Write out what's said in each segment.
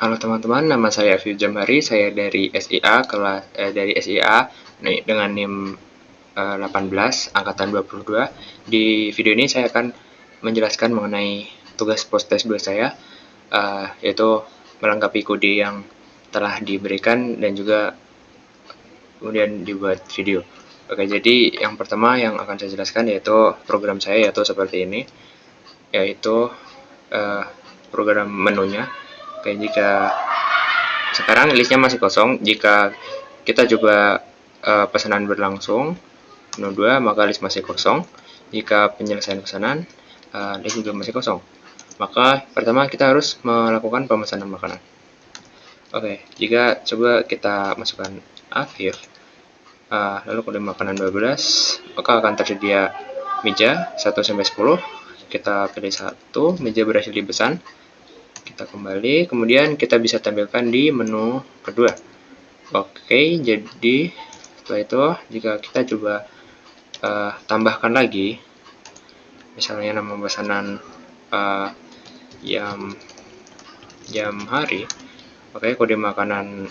Halo teman-teman, nama saya Afif Jamhari, saya dari SIA dengan NIM 18 angkatan 22. Di video ini saya akan menjelaskan mengenai tugas post-test 2 saya, yaitu melengkapi kode yang telah diberikan dan juga kemudian dibuat video. Oke, jadi yang pertama yang akan saya jelaskan yaitu program saya, yaitu seperti ini, yaitu program menunya. Oke, jika sekarang listnya masih kosong, jika kita coba pesanan berlangsung menu 2, maka list masih kosong. Jika penyelesaian pesanan, list juga masih kosong. Maka pertama kita harus melakukan pemesanan makanan. Oke, jika coba kita masukkan Afif, lalu kode makanan 12, maka akan tersedia meja 1-10. Kita pilih 1, meja berhasil dipesan. Kita kembali, kemudian kita bisa tampilkan di menu kedua. Oke, jadi setelah itu jika kita coba tambahkan lagi, misalnya nama pesanan jam hari, oke, kode makanan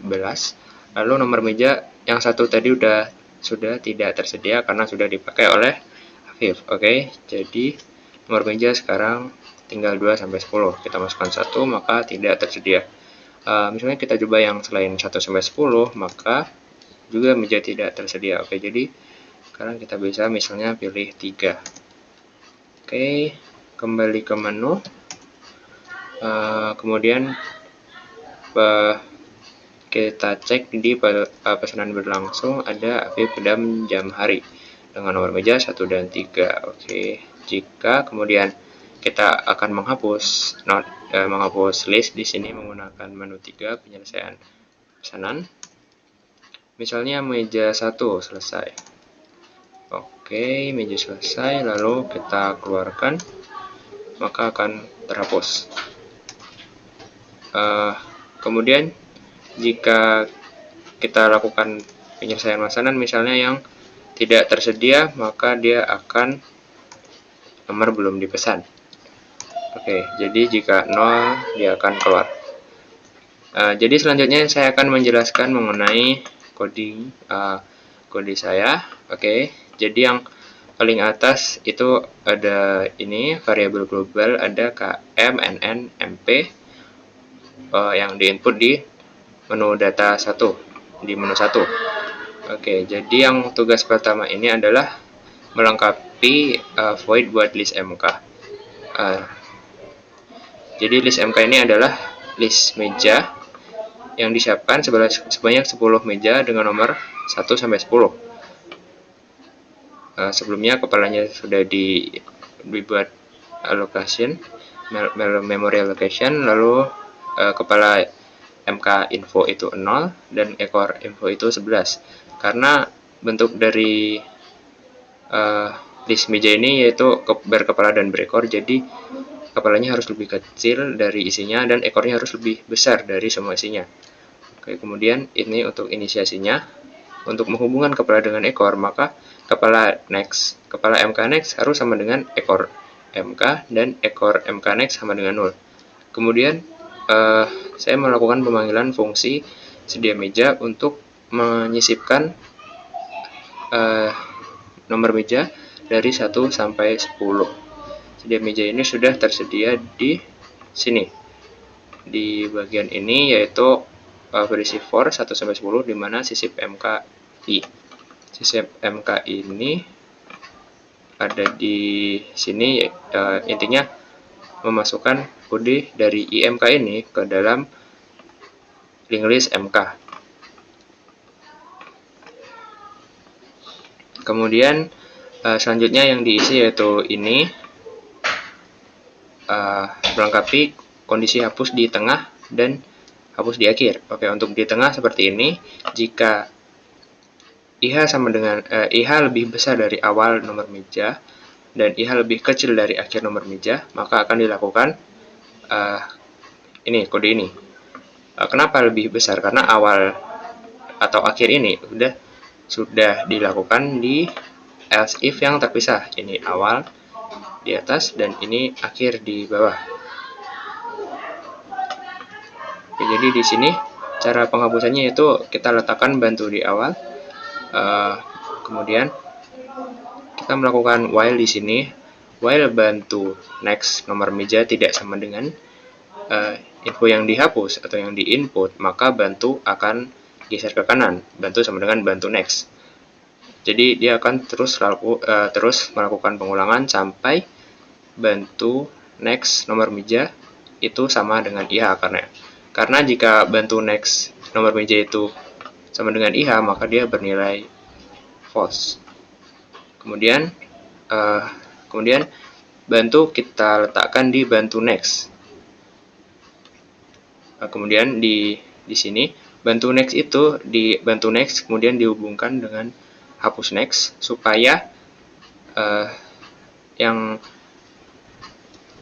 14, lalu nomor meja yang satu tadi sudah tidak tersedia karena sudah dipakai oleh Afif. Oke, jadi nomor meja sekarang tinggal 2-10. Kita masukkan 1, maka tidak tersedia. Misalnya kita coba yang selain 1-10, maka juga meja tidak tersedia. Oke, jadi sekarang kita bisa misalnya pilih 3. Oke, kembali ke menu. Kemudian kita cek di pesanan berlangsung ada Afif Pedam jam hari dengan nomor meja 1 dan 3. Oke, jika kemudian kita akan menghapus list di sini menggunakan menu 3 penyelesaian pesanan. Misalnya meja 1 selesai. Oke, meja selesai, lalu kita keluarkan, maka akan terhapus. Kemudian jika kita lakukan penyelesaian pesanan misalnya yang tidak tersedia, maka dia akan nomor belum dipesan. Oke, jadi jika 0 dia akan keluar. Jadi selanjutnya saya akan menjelaskan mengenai kode saya. Oke, jadi yang paling atas itu ada ini variabel global, ada KM, NN, MP yang diinput di menu data 1, di menu 1. Oke, jadi yang tugas pertama ini adalah melengkapi void buat list MK. Jadi list MK ini adalah list meja yang disiapkan sebanyak 10 meja dengan nomor 1-10. Sebelumnya kepalanya sudah dibuat allocation, memory allocation, lalu kepala MK info itu 0 dan ekor info itu 11. Karena bentuk dari list meja ini yaitu berkepala dan berekor, jadi kepalanya harus lebih kecil dari isinya dan ekornya harus lebih besar dari semua isinya. Oke, kemudian ini untuk inisiasinya. Untuk menghubungkan kepala dengan ekor, maka kepala MK next harus sama dengan ekor MK dan ekor MK next sama dengan 0. Kemudian saya melakukan pemanggilan fungsi sedia meja untuk menyisipkan nomor meja dari 1-10. Sedia meja ini sudah tersedia di sini. Di bagian ini yaitu berisi for 1-10 di mana sisip MKI. Sisip MK ini ada di sini, intinya memasukkan kode dari IMK ini ke dalam link list MK. Kemudian selanjutnya yang diisi yaitu ini melengkapi kondisi hapus di tengah dan hapus di akhir. Oke, untuk di tengah seperti ini, jika IH lebih besar dari awal nomor meja dan IH lebih kecil dari akhir nomor meja, maka akan dilakukan kode ini. Kenapa lebih besar? Karena awal atau akhir ini sudah dilakukan di else if yang terpisah. Ini awal di atas dan ini akhir di bawah. Oke, jadi di sini cara penghapusannya itu kita letakkan bantu di awal, kemudian kita melakukan while di sini. While bantu next nomor meja tidak sama dengan info yang dihapus atau yang diinput, maka bantu akan geser ke kanan. Bantu sama dengan bantu next. Jadi dia akan terus melakukan pengulangan sampai bantu next nomor meja itu sama dengan IH, karena jika bantu next nomor meja itu sama dengan IH, maka dia bernilai false. Kemudian bantu kita letakkan di bantu next. Kemudian di sini bantu next itu di bantu next kemudian dihubungkan dengan hapus next supaya yang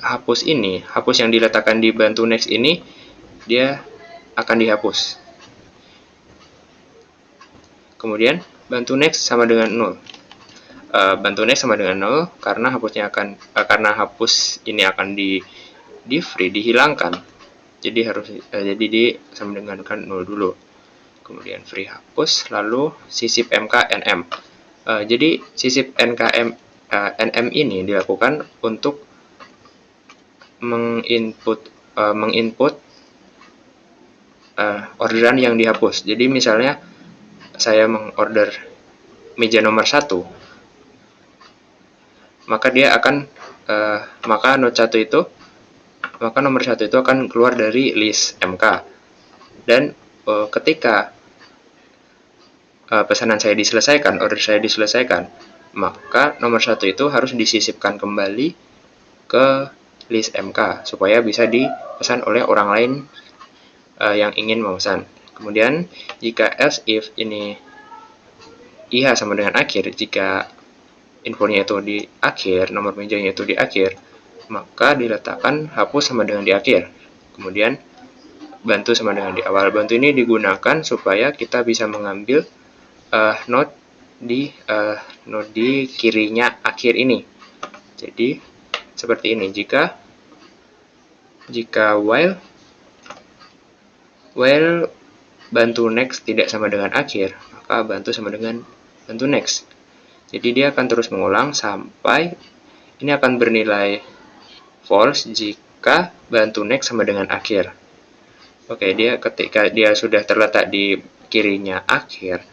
hapus yang diletakkan di bantu next ini dia akan dihapus. Kemudian bantu next sama dengan 0. Bantu next sama dengan 0 karena hapus ini akan di free, dihilangkan. Jadi di sama dengan 0 dulu. Kemudian free hapus, lalu sisip MK NM. Jadi sisip NM ini dilakukan untuk menginput orderan yang dihapus. Jadi misalnya saya mengorder meja nomor 1, maka dia akan maka nomor 1 itu akan keluar dari list MK. Dan ketika pesanan saya diselesaikan, order saya diselesaikan, maka nomor 1 itu harus disisipkan kembali ke list MK supaya bisa dipesan oleh orang lain yang ingin memesan. Kemudian jika else if ini IH sama dengan akhir, jika infonya itu di akhir, nomor mejanya itu di akhir, maka diletakkan hapus sama dengan di akhir. Kemudian bantu sama dengan di awal. Bantu ini digunakan supaya kita bisa mengambil note di kirinya akhir ini. Jadi seperti ini. Jika while bantu next tidak sama dengan akhir, maka bantu sama dengan bantu next. Jadi dia akan terus mengulang sampai ini akan bernilai false jika bantu next sama dengan akhir. Oke, ketika dia sudah terletak di kirinya akhir,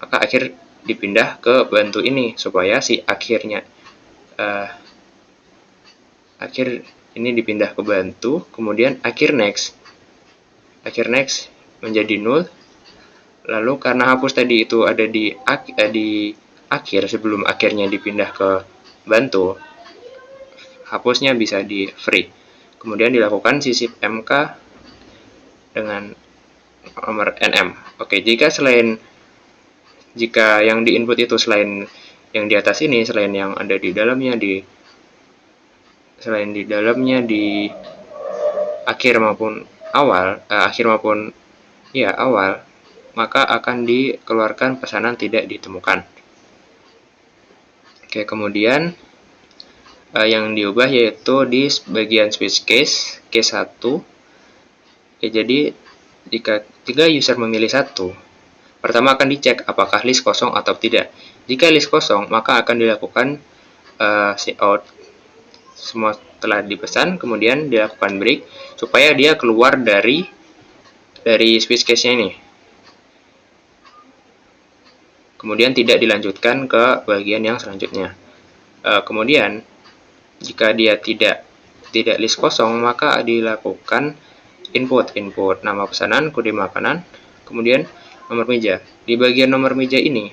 maka akhir dipindah ke bantu ini supaya si akhir ini dipindah ke bantu, kemudian akhir next menjadi 0. Lalu karena hapus tadi itu ada di akhir sebelum akhirnya dipindah ke bantu, hapusnya bisa di free. Kemudian dilakukan sisip MK dengan nomor NM. Oke, jika yang diinput itu selain yang di atas ini, selain yang ada di dalamnya di akhir maupun awal, maka akan dikeluarkan pesanan tidak ditemukan. Oke, kemudian yang diubah yaitu di bagian switch case 1. Oke, jadi jika user memilih 1, pertama akan dicek apakah list kosong atau tidak. Jika list kosong, maka akan dilakukan cout semua telah dipesan, kemudian dilakukan break supaya dia keluar dari switch case-nya ini. Kemudian tidak dilanjutkan ke bagian yang selanjutnya. Kemudian jika dia tidak list kosong, maka dilakukan input nama pesanan, kode makanan, kemudian nomor meja. Di bagian nomor meja ini,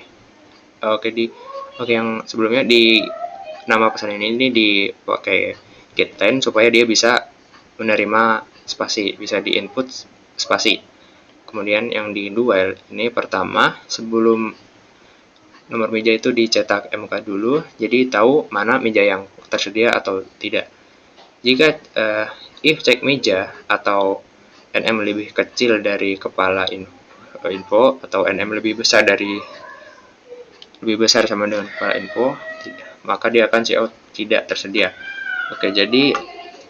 yang sebelumnya di nama pesanan ini dipakai get10 supaya dia bisa menerima spasi, bisa di-input spasi. Kemudian yang di dual ini pertama, sebelum nomor meja itu dicetak MK dulu, jadi tahu mana meja yang tersedia atau tidak. Jika if cek meja atau NM lebih kecil dari kepala info atau NM lebih besar sama dengan kepala info, maka dia akan cout tidak tersedia. Oke, jadi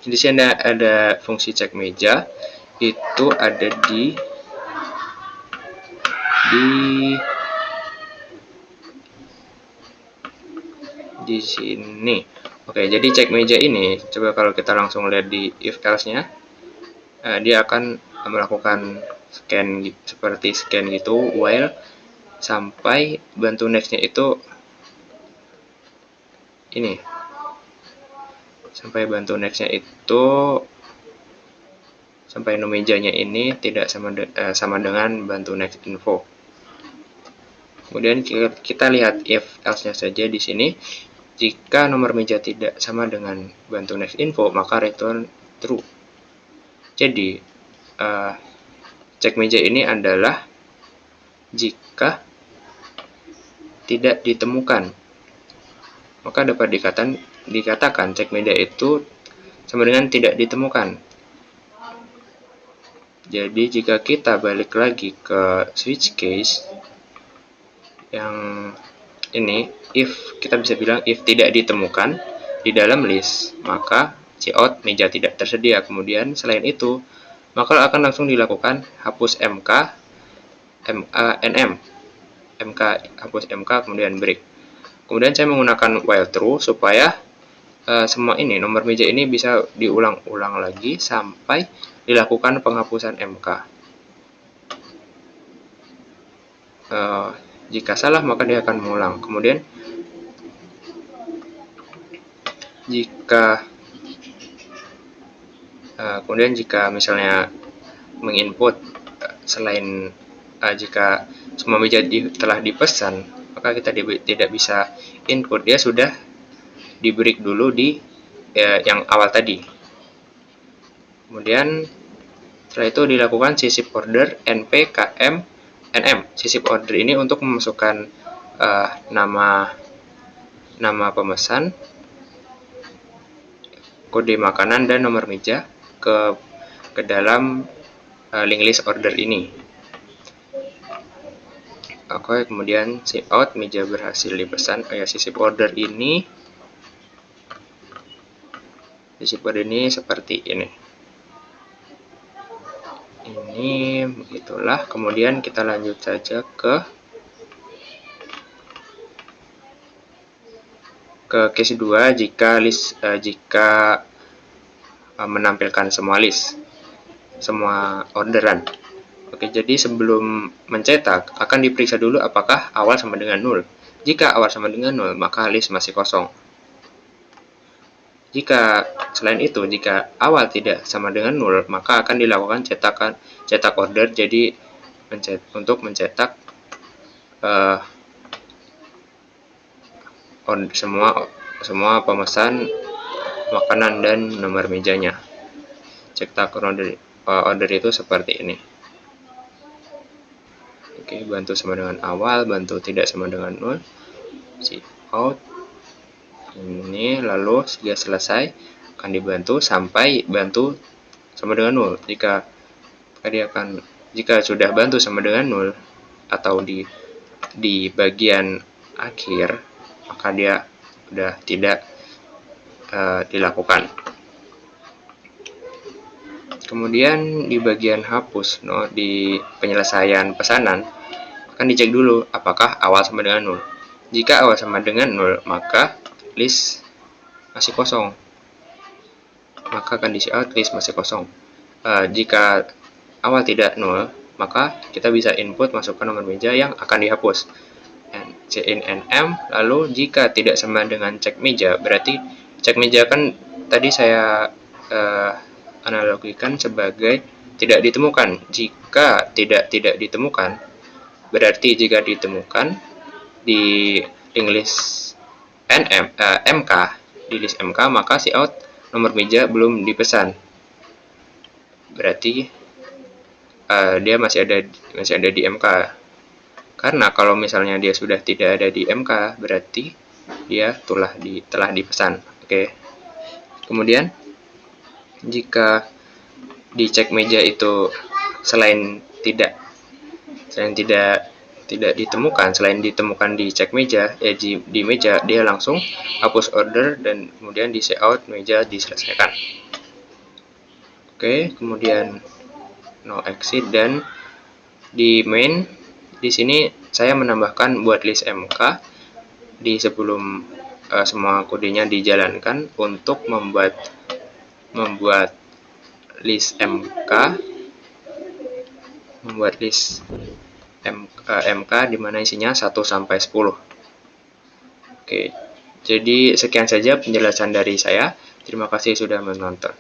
di sini ada fungsi cek meja. itu ada di sini. Oke, jadi cek meja ini, coba kalau kita langsung lihat di if else-nya, dia akan melakukan scan seperti scan gitu while sampai bantu next-nya itu ini. Sampai bantu next-nya itu sampai mejanya ini tidak sama dengan bantu next info. Kemudian kita lihat if else-nya saja di sini. Jika nomor meja tidak sama dengan bantu next info, maka return true. Jadi, cek meja ini adalah jika tidak ditemukan. Maka dapat dikatakan cek meja itu sama dengan tidak ditemukan. Jadi, jika kita balik lagi ke switch case, yang ini, if kita bisa bilang if tidak ditemukan di dalam list, maka cout meja tidak tersedia. Kemudian selain itu, maka akan langsung dilakukan hapus mk, nm, mk hapus mk kemudian break. Kemudian saya menggunakan while true supaya semua ini nomor meja ini bisa diulang-ulang lagi sampai dilakukan penghapusan mk. Jika salah, maka dia akan mengulang. Kemudian, jika misalnya menginput selain jika semua meja telah dipesan, maka kita tidak bisa input. Dia sudah di break dulu di yang awal tadi. Kemudian setelah itu dilakukan sysip order npkm nm. Sysip order ini untuk memasukkan nama pemesan, kode makanan, dan nomor meja ke dalam link list order ini. Oke, kemudian cout meja berhasil dipesan. Sysip order ini seperti ini. Ini begitulah. Kemudian kita lanjut saja ke case 2 jika menampilkan semua orderan. Oke, jadi sebelum mencetak akan diperiksa dulu apakah awal sama dengan 0. Jika awal sama dengan 0, maka list masih kosong. Jika selain itu, jika awal tidak sama dengan 0, maka akan dilakukan cetak order, jadi untuk mencetak semua pemesan makanan dan nomor mejanya. Cetak order itu seperti ini. Oke, bantu sama dengan awal, bantu tidak sama dengan 0, cout ini, lalu jika selesai akan dibantu sampai bantu sama dengan 0. Jika sudah bantu sama dengan 0 atau di bagian akhir, maka dia sudah tidak dilakukan. Kemudian di bagian hapus, di penyelesaian pesanan akan dicek dulu apakah awal sama dengan 0. Jika awal sama dengan 0, maka list masih kosong, maka akan di cout list masih kosong. Jika awal tidak 0, maka kita bisa input masukkan nomor meja yang akan dihapus. Cin nm, lalu jika tidak sama dengan cek meja, berarti cek meja kan tadi saya analogikan sebagai tidak ditemukan. Jika tidak ditemukan, berarti jika ditemukan di link list mk, di list mk, maka cout nomor meja belum dipesan. Berarti dia masih ada di mk. Karena kalau misalnya dia sudah tidak ada di mk, berarti dia telah dipesan. Oke. Kemudian jika dicek meja itu selain tidak ditemukan, selain ditemukan di cek meja, di meja, dia langsung hapus order dan kemudian di cout meja diselesaikan. Oke, kemudian no exit, dan di main di sini saya menambahkan buat list MK di sebelum semua kodenya dijalankan untuk membuat list MK MK di mana isinya 1 sampai 10. Oke, jadi sekian saja penjelasan dari saya. Terima kasih sudah menonton.